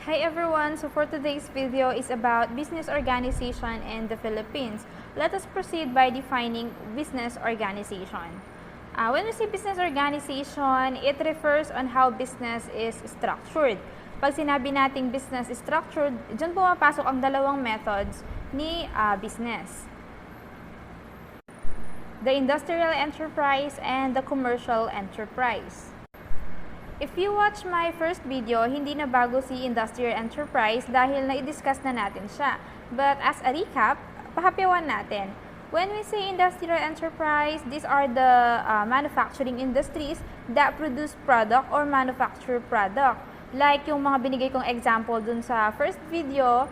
Hi everyone! So for today's video is about business organization in the Philippines. Let us proceed by defining business organization. When we say business organization, it refers on how business is structured. Pag sinabi nating business is structured, dyan pumapasok ang dalawang methods ni business. The industrial enterprise and the commercial enterprise. If you watch my first video, hindi na bago si industrial enterprise dahil na-discuss na natin siya. But as a recap, pahapyawan natin. When we say industrial enterprise, these are the manufacturing industries that produce product or manufacture product. Like yung mga binigay kong example dun sa first video,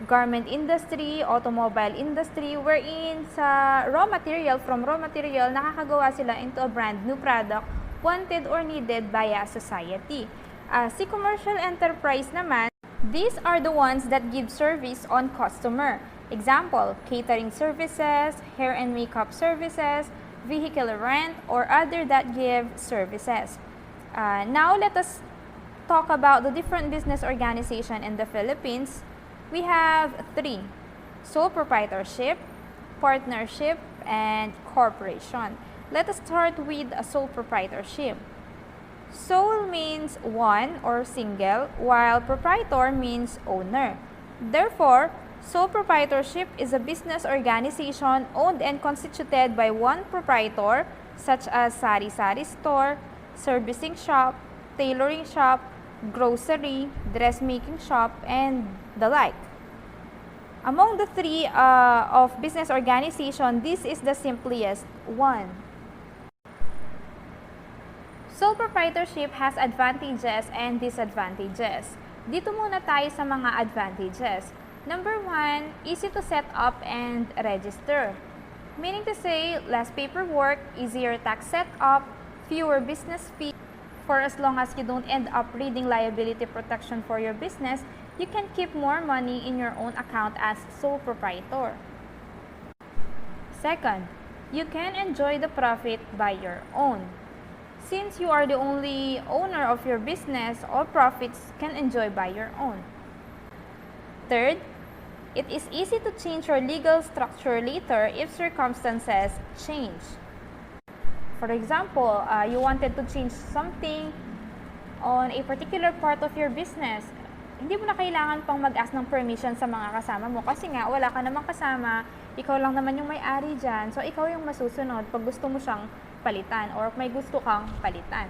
garment industry, automobile industry, wherein sa from raw material, nakakagawa sila into a brand new product wanted or needed by a society. Si commercial enterprise naman, these are the ones that give service on customer. Example, catering services, hair and makeup services, vehicle rent, or other that give services. Now let us talk about the different business organization in the Philippines. We have three: sole proprietorship, partnership, and corporation. Let us start with a sole proprietorship. Sole means one or single, while proprietor means owner. Therefore, sole proprietorship is a business organization owned and constituted by one proprietor, such as sari-sari store, servicing shop, tailoring shop, grocery, dressmaking shop, and the like. Among the three of business organization, this is the simplest one. Sole proprietorship has advantages and disadvantages. Dito muna tayo sa mga advantages. Number one, easy to set up and register. Meaning to say, less paperwork, easier tax setup, fewer business fees. For as long as you don't end up reading liability protection for your business, you can keep more money in your own account as sole proprietor. Second, you can enjoy the profit by your own. Since you are the only owner of your business, all profits can enjoy by your own. Third, it is easy to change your legal structure later if circumstances change. For example, you wanted to change something on a particular part of your business. Hindi mo na kailangan pang mag-ask ng permission sa mga kasama mo kasi nga wala ka namang kasama, ikaw lang naman yung may-ari dyan, so ikaw yung masusunod pag gusto mo siyang palitan or may gusto kang palitan.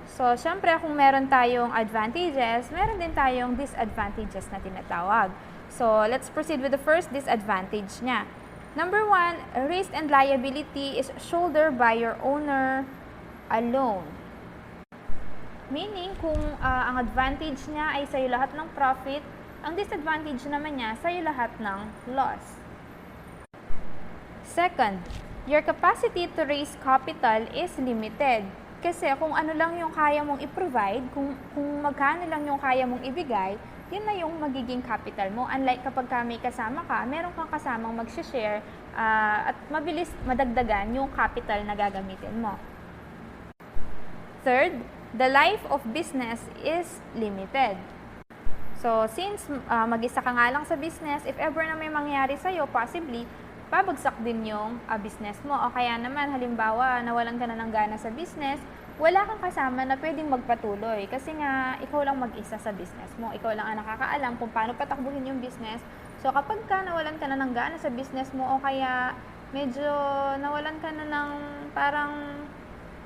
So, syempre kung meron tayong advantages, meron din tayong disadvantages na tinatawag. So, let's proceed with the first disadvantage niya. Number one, risk and liability is shouldered by your owner alone. Meaning, kung ang advantage niya ay sa'yo lahat ng profit, ang disadvantage naman niya sa'yo lahat ng loss. Second, your capacity to raise capital is limited. Kasi kung ano lang yung kaya mong i-provide, kung magkano lang yung kaya mong ibigay, yun na yung magiging capital mo. Unlike kapag may kasama ka, meron kang kasamang mag-share at mabilis madagdagan yung capital na gagamitin mo. Third, the life of business is limited. So, since mag-isa ka nga lang sa business, if ever na may mangyari sa'yo, possibly, babagsak din yung business mo. O kaya naman, halimbawa, nawalan ka na ng gana sa business, wala kang kasama na pwedeng magpatuloy. Kasi nga, ikaw lang mag-isa sa business mo. Ikaw lang ang nakakaalam kung paano patakbuhin yung business. So, kapag nawalan ka na ng gana sa business mo, o kaya medyo nawalan ka na ng parang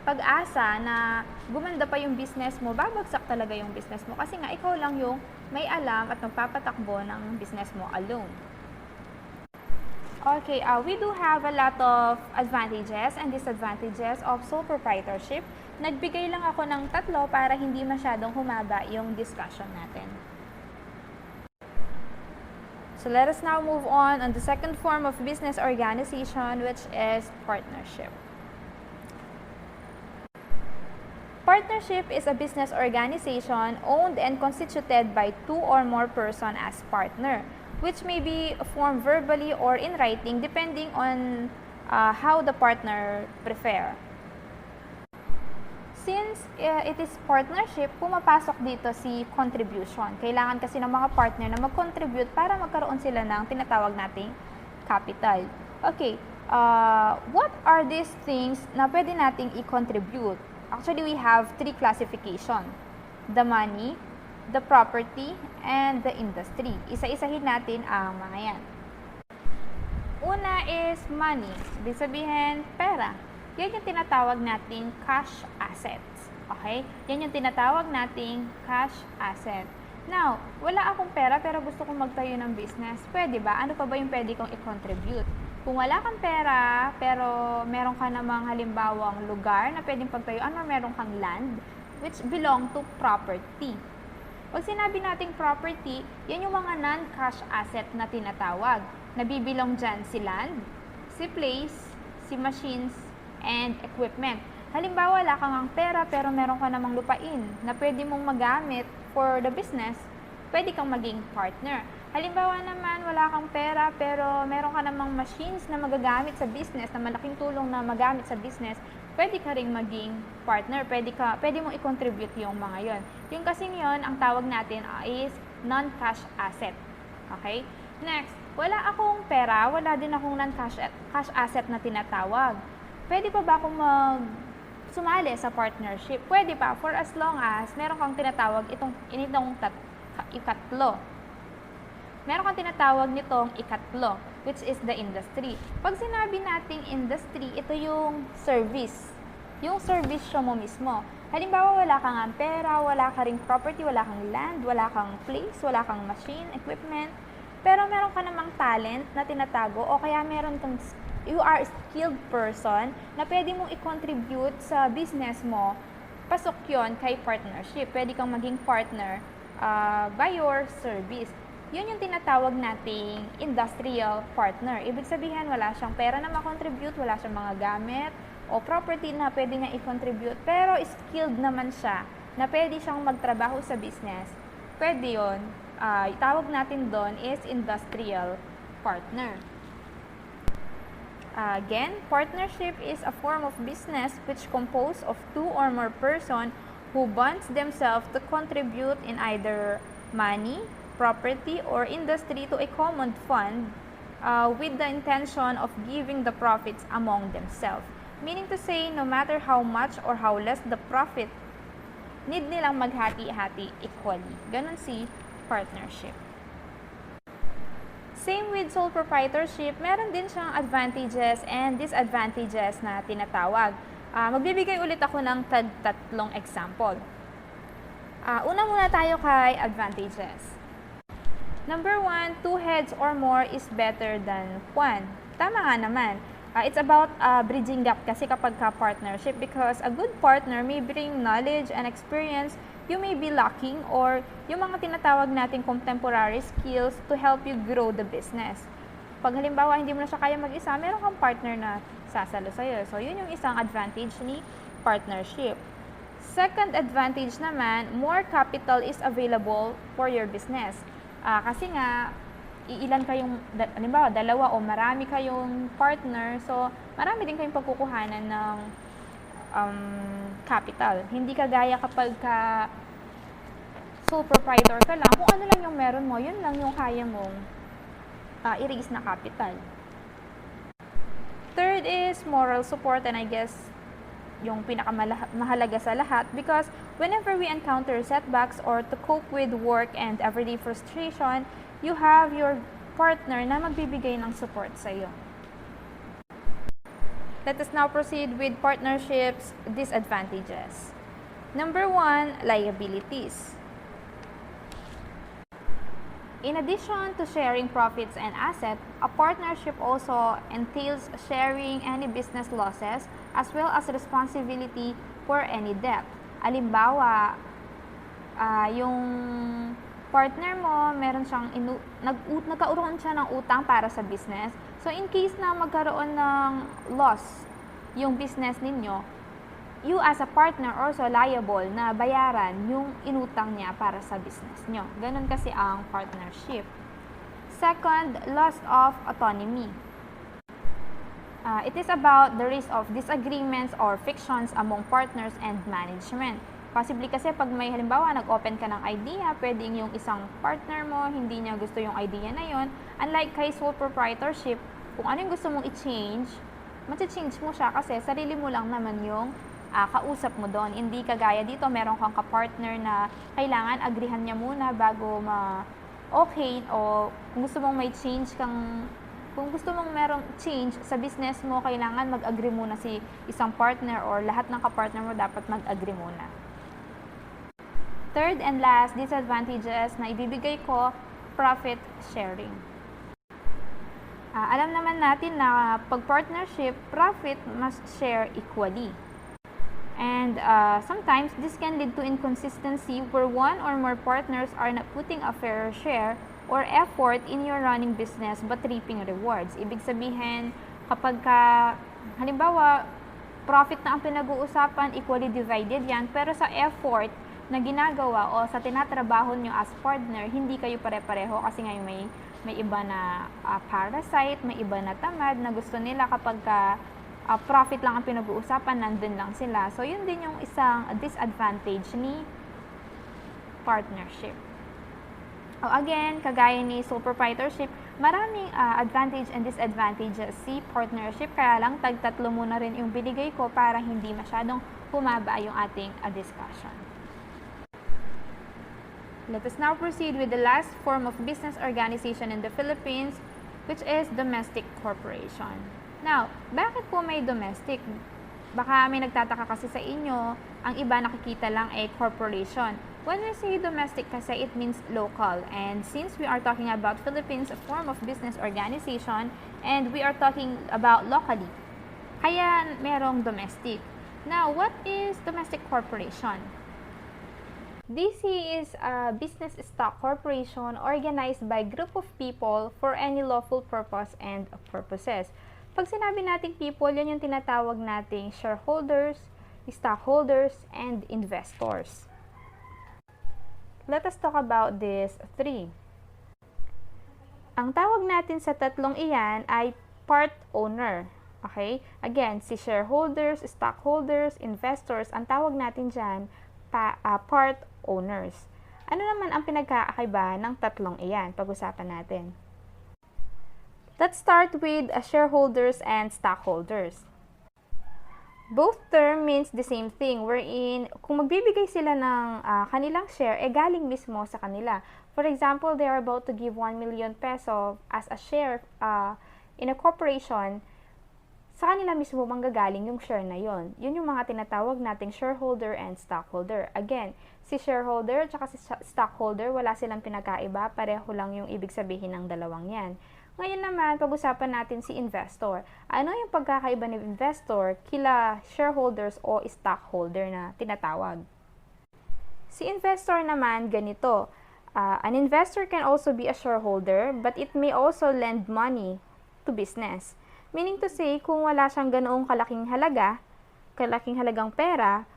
pag-asa na gumanda pa yung business mo, babagsak talaga yung business mo. Kasi nga, ikaw lang yung may alam at magpapatakbo ng business mo alone. Okay, we do have a lot of advantages and disadvantages of sole proprietorship. Nagbigay lang ako ng tatlo para hindi masyadong humaba yung discussion natin. So let us now move on the second form of business organization, which is partnership. Partnership is a business organization owned and constituted by two or more persons as partner, which may be formed verbally or in writing depending on how the partner prefer. Since it is partnership, pumapasok dito si contribution. Kailangan kasi ng mga partner na mag-contribute para magkaroon sila ng tinatawag nating capital. Okay, what are these things na pwede nating i-contribute? Actually, we have 3 classification. The money, the property, and the industry. Isa-isahin natin ang mga yan. Una is money. Ibig sabihin, pera. Yan yung tinatawag nating cash assets. Okay? Yan yung tinatawag nating cash asset. Now, wala akong pera pero gusto kong magtayo ng business. Pwede ba? Ano pa ba yung pwede kong i-contribute? Kung wala kang pera, pero meron ka namang halimbawang lugar na pwedeng pagtayuan or meron kang land, which belong to property. Pag sinabi nating property, yan yung mga non-cash asset na tinatawag. Nabibilong dyan si land, si place, si machines, and equipment. Halimbawa, wala kang ang pera pero meron ka namang lupain na pwede mong magamit for the business, pwede kang maging partner. Halimbawa naman, wala kang pera pero meron ka namang machines na magagamit sa business, na malaking tulong na magamit sa business, pwede ka ring maging partner. Pwede mong i-contribute yung mga yon. Yung kasing yon, ang tawag natin is non-cash asset. Okay? Next, wala akong pera, wala din akong non-cash asset na tinatawag. Pwede pa ba akong sumali sa partnership? Pwede pa, for as long as meron kang tinatawag itong ikatlo. Meron kang tinatawag nitong ikatlo, which is the industry. Pag sinabi nating industry, ito yung service. Yung service mo mismo. Halimbawa, wala kang ang pera, wala ka ring property, wala kang land, wala kang place, wala kang machine, equipment, pero meron ka namang talent na tinatago o kaya meron kang you are a skilled person na pwede mong i-contribute sa business mo, pasok yon kay partnership. Pwede kang maging partner by your service. Yun yung tinatawag nating industrial partner. Ibig sabihin, wala siyang pera na ma-contribute, wala siyang mga gamit o property na pwede niya i-contribute, pero skilled naman siya na pwede siyang magtrabaho sa business. Pwede yun. Tawag natin doon is industrial partner. Again, partnership is a form of business which composed of 2 or more persons who bonds themselves to contribute in either money, property, or industry to a common fund with the intention of giving the profits among themselves. Meaning to say, no matter how much or how less the profit, need nilang maghati-hati equally. Ganon si partnership. Same with sole proprietorship, meron din siyang advantages and disadvantages na tinatawag. Magbibigay ulit ako ng tatlong example. Una muna tayo kay advantages. Number 1, 2 heads or more is better than 1. Tama nga naman. It's about bridging gap kasi kapag ka-partnership, because a good partner may bring knowledge and experience you may be lacking or yung mga tinatawag nating contemporary skills to help you grow the business. Pag halimbawa hindi mo na siya kaya mag-isa, meron kang partner na sasalo sa'yo. So, yun yung isang advantage ni partnership. Second advantage naman, more capital is available for your business. Kasi nga, iilan kayong, halimbawa, 2 o marami kayong partner, so marami din kayong pagkukuhanan ng capital. Hindi kagaya kapag sole proprietor ka lang, kung ano lang yung meron mo, yun lang yung kaya mong i-raise na capital. Third is moral support, and I guess yung pinakamahalaga sa lahat, because whenever we encounter setbacks or to cope with work and everyday frustration, you have your partner na magbibigay ng support sa iyo. Let us now proceed with partnerships disadvantages. Number 1, liabilities. In addition to sharing profits and assets, a partnership also entails sharing any business losses as well as responsibility for any debt. Halimbawa, yung partner mo, meron siyang nagkaroon siya ng utang para sa business. So, in case na magkaroon ng loss yung business ninyo, you as a partner also liable na bayaran yung inutang niya para sa business nyo. Ganun kasi ang partnership. Second, loss of autonomy. It is about the risk of disagreements or frictions among partners and management. Possibly kasi pag may halimbawa nag-open ka ng idea, pwedeng yung isang partner mo, hindi niya gusto yung idea na yon. Unlike kay sole proprietorship, kung ano yung gusto mong i-change, change mo siya kasi sarili mo lang naman yung kausap mo doon. Hindi kagaya dito, meron kang ka-partner na kailangan agrihan niya muna bago okay, o kung gusto mong may change kung gusto mong merong change sa business mo, kailangan mag-agree muna si isang partner or lahat ng ka-partner mo dapat mag-agree muna. Third and last disadvantages na ibibigay ko, profit sharing. Alam naman natin na pag partnership, profit must share equally. And sometimes this can lead to inconsistency where one or more partners are not putting a fair share or effort in your running business but reaping rewards. Ibig sabihin, kapag halimbawa, profit na ang pinag-uusapan, equally divided yan, pero sa effort na ginagawa o sa tinatrabaho nyo as partner, hindi kayo pare-pareho kasi ngayon may iba na parasite, may iba na tamad na gusto nila kapag profit lang ang pinag-uusapan, nandun lang sila. So, yun din yung isang disadvantage ni partnership. Again, kagaya ni sole proprietorship, maraming advantage and disadvantages si partnership, kaya lang tag-tatlo muna rin yung binigay ko para hindi masyadong humaba yung ating discussion. Let us now proceed with the last form of business organization in the Philippines, which is domestic corporation. Now, bakit po may domestic? Baka may nagtataka kasi sa inyo, ang iba nakikita lang ay corporation. When we say domestic kasi, it means local. And since we are talking about Philippines, a form of business organization, and we are talking about locally, kaya merong domestic. Now, what is domestic corporation? This is a business stock corporation organized by group of people for any lawful purpose and purposes. Pag sinabi nating people, yan yung tinatawag nating shareholders, stockholders, and investors. Let us talk about these three. Ang tawag natin sa tatlong iyan ay part owner. Okay? Again, si shareholders, stockholders, investors, ang tawag natin dyan, part owners. Ano naman ang pinagkakaiba ng tatlong iyan? Pag-usapan natin. Let's start with shareholders and stockholders. Both term means the same thing, wherein kung magbibigay sila ng kanilang share, galing mismo sa kanila. For example, they are about to give 1 million peso as a share in a corporation, sa kanila mismo manggagaling yung share na yon. Yun yung mga tinatawag nating shareholder and stockholder. Again, si shareholder at si stockholder, wala silang pinakaiba, pareho lang yung ibig sabihin ng dalawang yan. Ngayon naman, pag-usapan natin si investor. Ano yung pagkakaiba ng investor kila shareholders o stockholder na tinatawag? Si investor naman, ganito. An investor can also be a shareholder, but it may also lend money to business. Meaning to say, kung wala siyang ganoong kalaking halagang pera,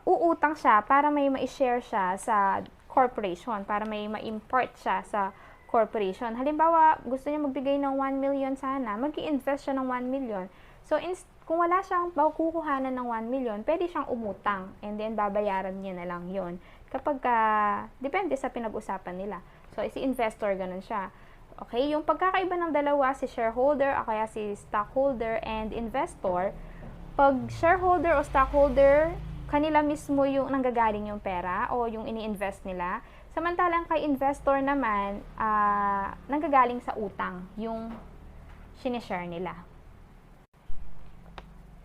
uutang siya para may ma-share siya sa corporation, para may ma-import siya sa corporation. Halimbawa, gusto niya magbigay ng 1 million sana, mag-i-invest siya ng 1 million. So, kung wala siyang kukuhanan ng 1 million, pwede siyang umutang and then babayaran niya na lang yon. Kapag, depende sa pinag-usapan nila. So, si investor, ganun siya. Okay, yung pagkakaiba ng dalawa, si shareholder o kaya si stockholder and investor, pag shareholder o stockholder, kanila mismo yung nanggagaling yung pera o yung ini-invest nila. Samantalang kay investor naman, nanggagaling sa utang, yung sinishare nila.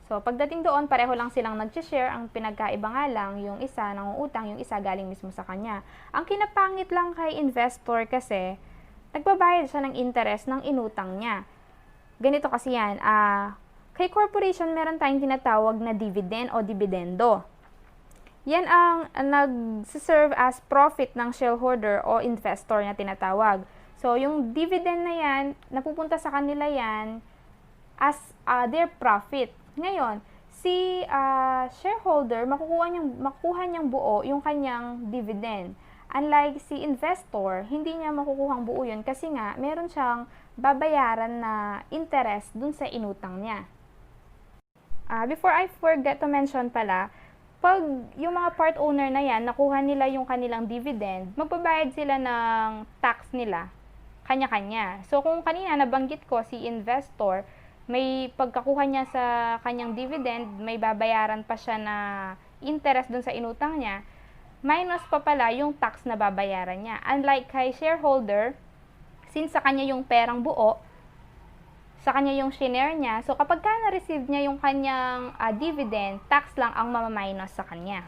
So, pagdating doon, pareho lang silang nag-share, ang pinagkaiba nga lang, yung isa nangungutang, yung isa galing mismo sa kanya. Ang kinapangit lang kay investor kasi, nagbabayad siya ng interest ng inutang niya. Ganito kasi yan, kay corporation meron tayong tinatawag na dividend o dividendo. Yan ang nag-serve as profit ng shareholder o investor na tinatawag. So, yung dividend na yan, napupunta sa kanila yan as their profit. Ngayon, si shareholder, makukuha niyang buo yung kanyang dividend. Unlike si investor, hindi niya makukuhang buo yun kasi nga meron siyang babayaran na interest dun sa inutang niya. Before I forget to mention pala, pag yung mga part owner na yan, nakuha nila yung kanilang dividend, magbabayad sila ng tax nila, kanya-kanya. So kung kanina nabanggit ko si investor, may pagkakuha niya sa kanyang dividend, may babayaran pa siya na interest dun sa inutang niya, minus pa pala yung tax na babayaran niya. Unlike kay shareholder, since sa kanya yung perang buo, sa kanya yung share niya, so kapag ka na-receive niya yung kanyang dividend, tax lang ang mamaminus sa kanya.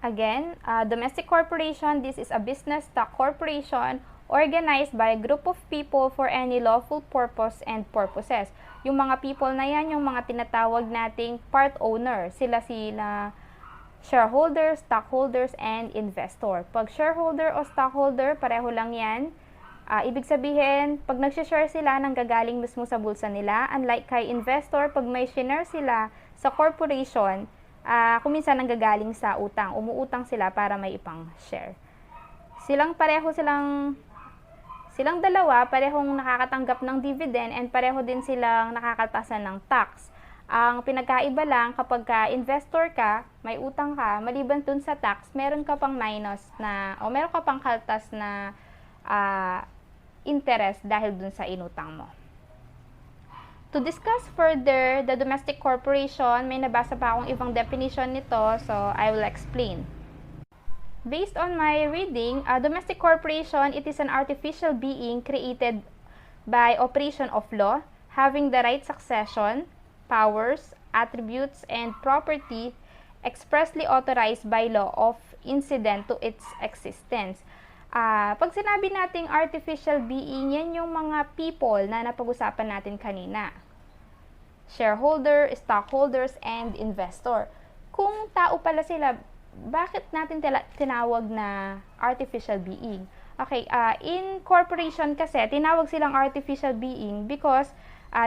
Again, domestic corporation, this is a business stock corporation organized by a group of people for any lawful purpose and purposes. Yung mga people na yan, yung mga tinatawag nating part owner. Sila shareholders, stockholders, and investor. Pag shareholder o stockholder, pareho lang yan. Ibig sabihin, pag nag-share sila, nanggagaling mismo sa bulsa nila. Unlike kay investor, pag may share sila sa corporation, kuminsan nanggagaling sa utang. Umuutang sila para may ipang share. Silang dalawa, parehong nakakatanggap ng dividend and pareho din silang nakakatasan ng tax. Ang pinagkaiba lang, kapag investor ka, may utang ka, maliban dun sa tax, meron ka pang minus na, o meron ka pang kaltas na interest dahil dun sa inutang mo. To discuss further the domestic corporation, may nabasa pa akong ibang definition nito, so I will explain. Based on my reading, a domestic corporation, it is an artificial being created by operation of law, having the right succession, powers, attributes, and property expressly authorized by law of incident to its existence. Pag sinabi nating artificial being, yan yung mga people na napag-usapan natin kanina. Shareholder, stockholders, and investor. Kung tao pala sila, bakit natin tinawag na artificial being? Okay, in corporation kasi, tinawag silang artificial being because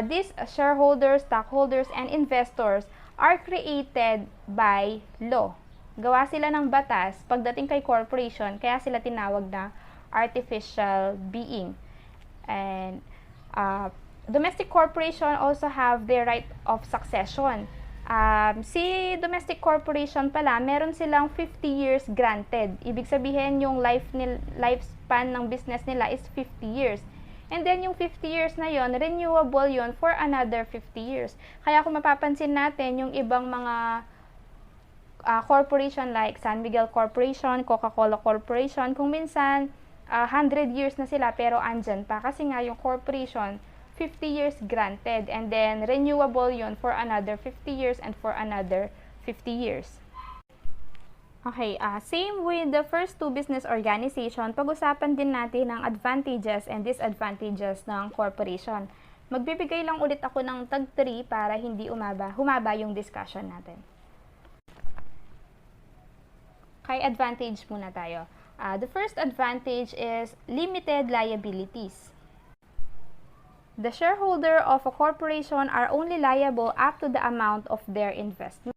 these shareholders, stockholders, and investors are created by law. Gawa sila ng batas pagdating kay corporation, kaya sila tinawag na artificial being. And domestic corporation also have their right of succession. Si domestic corporation pala, meron silang 50 years granted. Ibig sabihin, yung lifespan ng business nila is 50 years. And then, yung 50 years na yon, renewable yon for another 50 years. Kaya kung mapapansin natin, yung ibang mga corporation like San Miguel Corporation, Coca-Cola Corporation, kung minsan 100 years na sila pero andyan pa. Kasi nga yung corporation, 50 years granted. And then, renewable yon for another 50 years and for another 50 years. Okay, same with the first two business organization, pag-usapan din natin ang advantages and disadvantages ng corporation. Magbibigay lang ulit ako ng tag 3 para hindi humaba yung discussion natin. Kay advantage muna tayo. The first advantage is limited liabilities. The shareholder of a corporation are only liable up to the amount of their investment.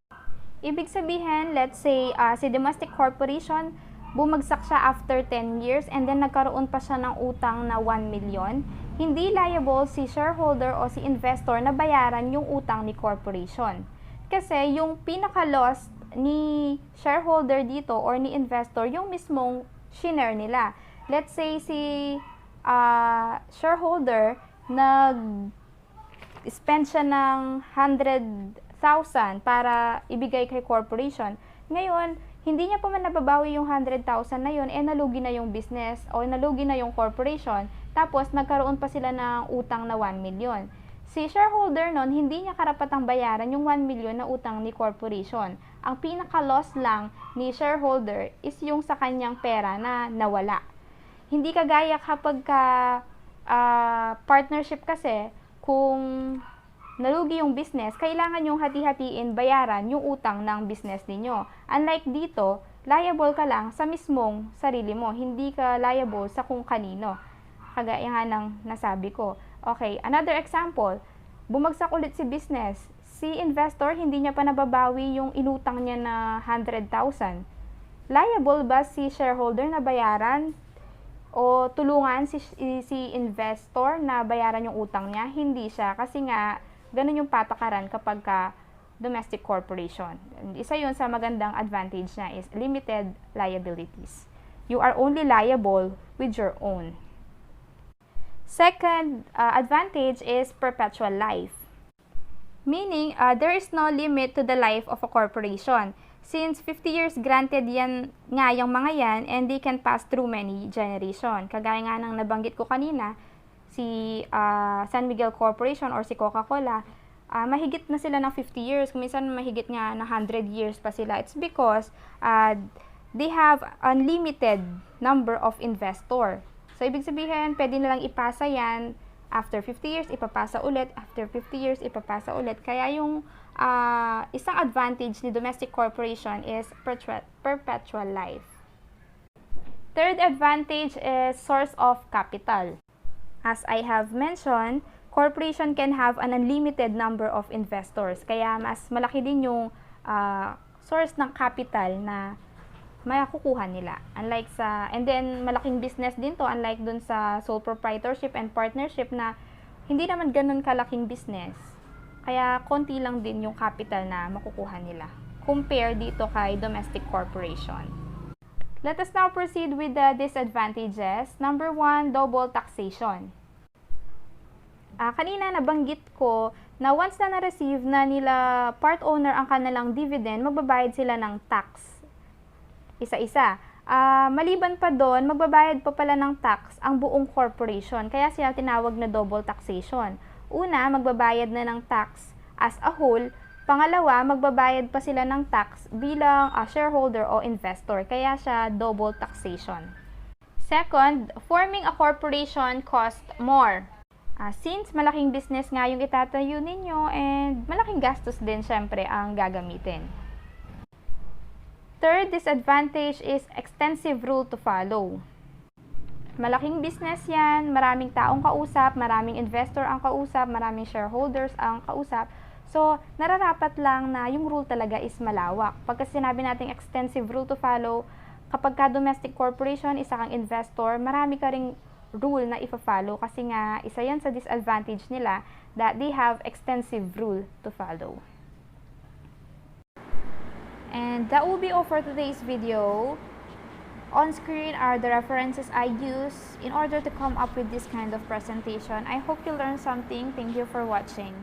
Ibig sabihin, let's say, si domestic corporation, bumagsak siya after 10 years and then nagkaroon pa siya ng utang na 1 million, hindi liable si shareholder o si investor na bayaran yung utang ni corporation. Kasi yung pinaka-loss ni shareholder dito or ni investor, yung mismong share nila. Let's say si shareholder, nag-spend siya ng 100,000 para ibigay kay corporation. Ngayon, hindi niya pa man nababawi yung 100,000 na yun, nalugi na yung business o nalugi na yung corporation, tapos nagkaroon pa sila ng utang na 1 million. Si shareholder nun, hindi niya karapatang bayaran yung 1 million na utang ni corporation. Ang pinaka-loss lang ni shareholder is yung sa kanyang pera na nawala. Hindi kagaya kapag partnership kasi, kung nalugi yung business, kailangan yung hati-hatiin bayaran yung utang ng business ninyo. Unlike dito, liable ka lang sa mismong sarili mo. Hindi ka liable sa kung kanino. Kagaya nga ng nasabi ko. Okay, another example. Bumagsak ulit si business. Si investor, hindi niya pa nababawi yung inutang niya na 100,000. liable ba si shareholder na bayaran o tulungan si investor na bayaran yung utang niya? Hindi siya, kasi nga ganun yung patakaran kapag domestic corporation. And isa yun sa magandang advantage niya is limited liabilities. You are only liable with your own. Second advantage is perpetual life. Meaning, there is no limit to the life of a corporation. Since 50 years granted yan nga yung mga yan, and they can pass through many generation. Kagaya nga ng nabanggit ko kanina, si San Miguel Corporation or si Coca-Cola, mahigit na sila ng 50 years. Kuminsan mahigit nga na 100 years pa sila. It's because they have unlimited number of investor. So, ibig sabihin, pwede nilang ipasa yan. After 50 years, ipapasa ulit. After 50 years, ipapasa ulit. Kaya yung isang advantage ni domestic corporation is perpetual life. Third advantage is source of capital. As I have mentioned, corporation can have an unlimited number of investors. Kaya mas malaki din yung source ng capital na makukuha nila. And then malaking business din to, unlike dun sa sole proprietorship and partnership na hindi naman ganun kalaking business. Kaya konti lang din yung capital na makukuha nila compare dito kay domestic corporation. Let us now proceed with the disadvantages. Number 1, double taxation. Kanina nabanggit ko na once na na-receive na nila part owner ang kanilang dividend, magbabayad sila ng tax. Isa-isa. Maliban pa doon, magbabayad pa pala ng tax ang buong corporation. Kaya sila tinawag na double taxation. Una, magbabayad na ng tax as a whole. Pangalawa, magbabayad pa sila ng tax bilang shareholder o investor. Kaya siya double taxation. Second, forming a corporation cost more. Since malaking business nga yung itatayo ninyo and malaking gastos din syempre ang gagamitin. Third disadvantage is extensive rule to follow. Malaking business yan, maraming taong kausap, maraming investor ang kausap, maraming shareholders ang kausap. So, nararapat lang na yung rule talaga is malawak. Pagka sinabi natin extensive rule to follow, kapag ka domestic corporation, isa kang investor, marami ka ring rule na ipa-follow kasi nga isa yan sa disadvantage nila that they have extensive rule to follow. And that will be all for today's video. On screen are the references I use in order to come up with this kind of presentation. I hope you learned something. Thank you for watching.